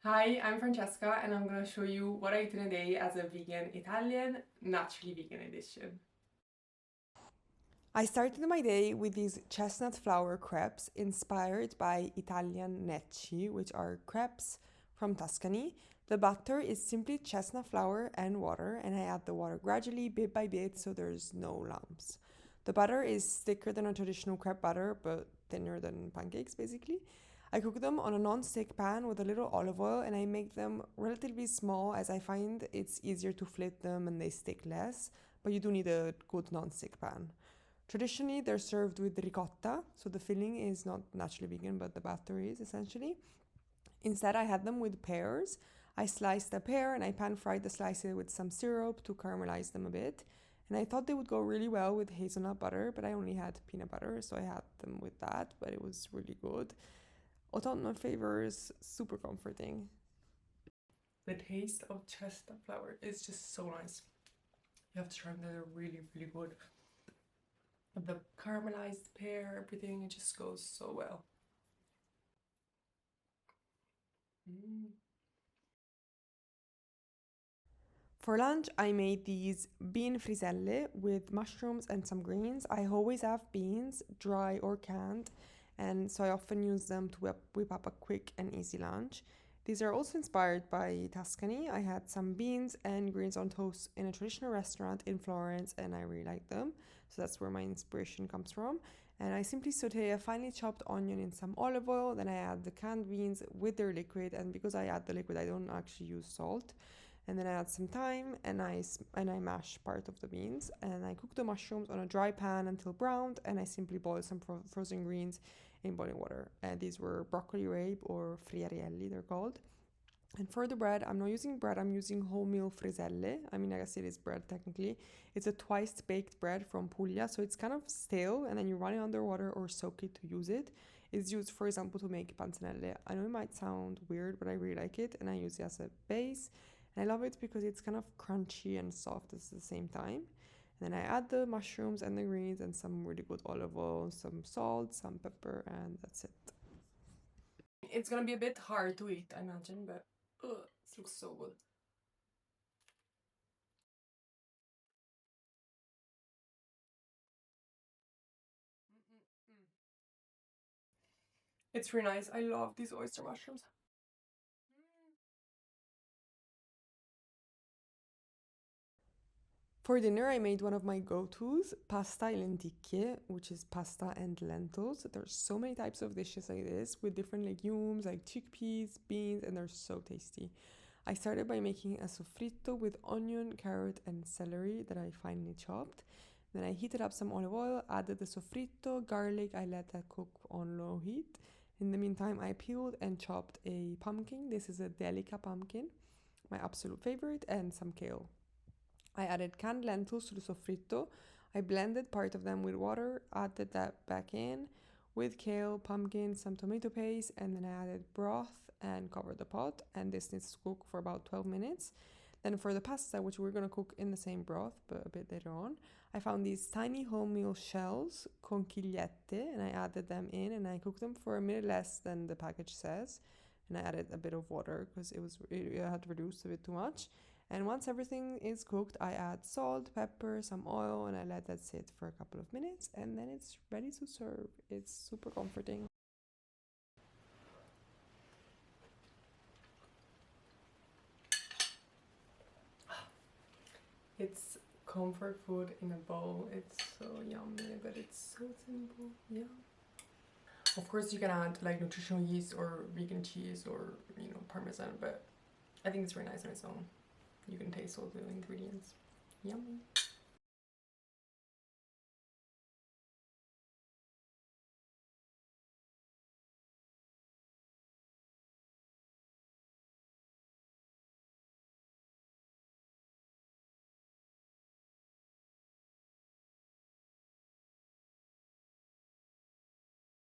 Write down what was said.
Hi, I'm Francesca and I'm gonna show you what I eat in a day as a vegan Italian, naturally vegan edition. I started my day with these chestnut flour crepes inspired by Italian necci, which are crepes from Tuscany. The butter is simply chestnut flour and water, and I add the water gradually, bit by bit, so there's no lumps. The butter is thicker than a traditional crepe butter, but thinner than pancakes, basically. I cook them on a non-stick pan with a little olive oil, and I make them relatively small as I find it's easier to flip them and they stick less, but you do need a good non-stick pan. Traditionally, they're served with ricotta, so the filling is not naturally vegan, but the batter is essentially. Instead, I had them with pears. I sliced a pear and I pan fried the slices with some syrup to caramelize them a bit. And I thought they would go really well with hazelnut butter, but I only had peanut butter, so I had them with that, but it was really good. Autumnal flavors, super comforting. The taste of chestnut flour is just so nice. You have to try them, they're really, really good. The caramelized pear, everything, it just goes so well. For lunch, I made these bean friselle with mushrooms and some greens. I always have beans, dry or canned, and so I often use them to whip up a quick and easy lunch. These are also inspired by Tuscany. I had some beans and greens on toast in a traditional restaurant in Florence, and I really like them. So that's where my inspiration comes from. And I simply saute a finely chopped onion in some olive oil, then I add the canned beans with their liquid, and because I add the liquid, I don't actually use salt. And then I add some thyme and I mash part of the beans, and I cook the mushrooms on a dry pan until browned, and I simply boil some frozen greens in boiling water. And these were broccoli rabe or friarielli, they're called. And for the bread, I'm not using bread, I'm using wholemeal friselle. I mean, I guess it is bread technically. It's a twice baked bread from Puglia, so it's kind of stale, and then you run it under water or soak it to use it. It's used, for example, to make panzanelle. I know it might sound weird, but I really like it, and I use it as a base. And I love it because it's kind of crunchy and soft at the same time. And then I add the mushrooms and the greens and some really good olive oil, some salt, some pepper, and that's it. It's gonna be a bit hard to eat, I imagine, but this looks so good. It's really nice. I love these oyster mushrooms. For dinner, I made one of my go-tos, pasta e lenticchie, which is pasta and lentils. There's so many types of dishes like this with different legumes like chickpeas, beans, and they're so tasty. I started by making a soffritto with onion, carrot, and celery that I finely chopped. Then I heated up some olive oil, added the soffritto, garlic, I let that cook on low heat. In the meantime, I peeled and chopped a pumpkin. This is a delica pumpkin, my absolute favorite, and some kale. I added canned lentils to the soffritto. I blended part of them with water, added that back in with kale, pumpkin, some tomato paste, and then I added broth and covered the pot. And this needs to cook for about 12 minutes. Then for the pasta, which we're gonna cook in the same broth, but a bit later on, I found these tiny wholemeal shells, conchigliette, and I added them in and I cooked them for a minute less than the package says. And I added a bit of water because it had reduced a bit too much. And once everything is cooked, I add salt, pepper, some oil, and I let that sit for a couple of minutes, and then it's ready to serve. It's super comforting. It's comfort food in a bowl. It's so yummy, but it's so simple. Yeah. Of course, you can add like nutritional yeast or vegan cheese or parmesan, but I think it's very nice on its own. You can taste all the ingredients. Yummy.